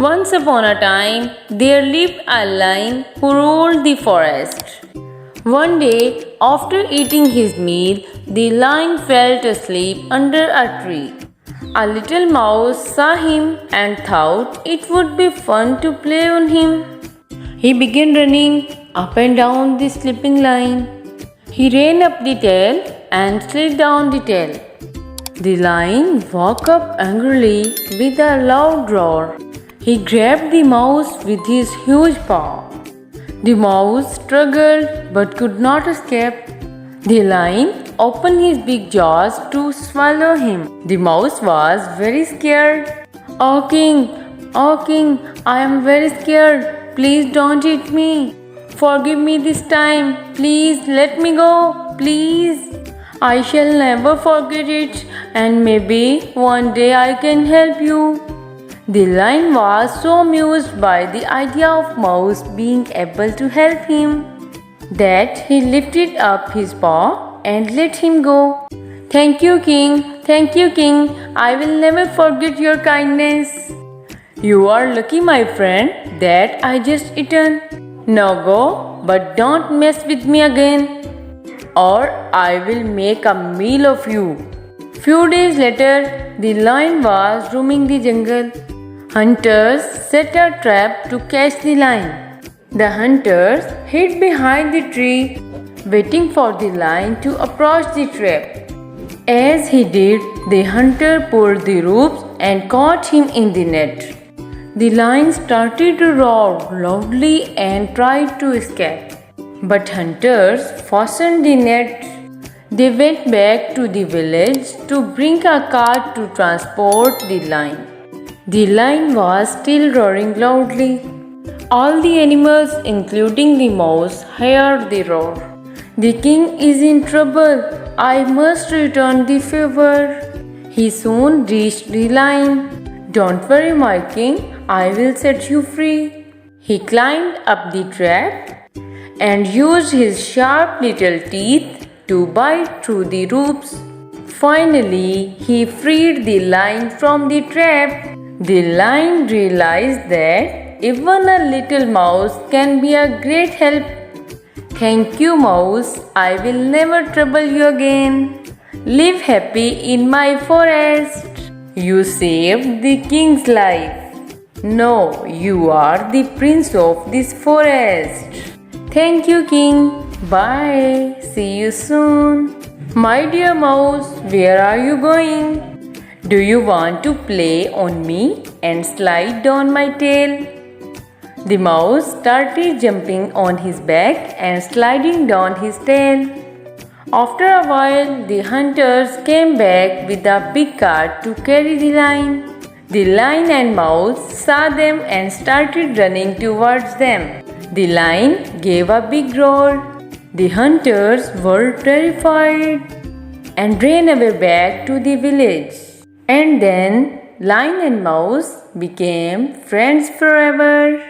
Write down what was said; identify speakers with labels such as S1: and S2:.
S1: Once upon a time, there lived a lion who ruled the forest. One day, after eating his meal, the lion fell asleep under a tree. A little mouse saw him and thought it would be fun to play on him. He began running up and down the sleeping lion. He ran up the tail and slid down the tail. The lion woke up angrily with a loud roar. He grabbed the mouse with his huge paw. The mouse struggled but could not escape. The lion opened his big jaws to swallow him. The mouse was very scared. Oh king, I am very scared. Please don't eat me. Forgive me this time. Please let me go. Please. I shall never forget it, and maybe one day I can help you. The lion was so amused by the idea of mouse being able to help him that he lifted up his paw and let him go. Thank you, king. Thank you, king. I will never forget your kindness. You are lucky, my friend, that I just eaten. Now go, but don't mess with me again, or I will make a meal of you. Few days later, the lion was roaming the jungle. Hunters set a trap to catch the lion. The hunters hid behind the tree, waiting for the lion to approach the trap. As he did, the hunter pulled the ropes and caught him in the net. The lion started to roar loudly and tried to escape. But hunters fastened the net. They went back to the village to bring a cart to transport the lion. The lion was still roaring loudly. All the animals, including the mouse, heard the roar. The king is in trouble. I must return the favor. He soon reached the lion. Don't worry, my king. I will set you free. He climbed up the trap and used his sharp little teeth to bite through the ropes. Finally, he freed the lion from the trap. The lion realized that even a little mouse can be a great help. Thank you, mouse. I will never trouble you again. Live happy in my forest. You saved the king's life. No, you are the prince of this forest. Thank you, king. Bye. See you soon. My dear mouse, where are you going? Do you want to play on me and slide down my tail? The mouse started jumping on his back and sliding down his tail. After a while, the hunters came back with a big cart to carry the lion. The lion and mouse saw them and started running towards them. The lion gave a big roar. The hunters were terrified and ran away back to the village. And then lion and mouse became friends forever.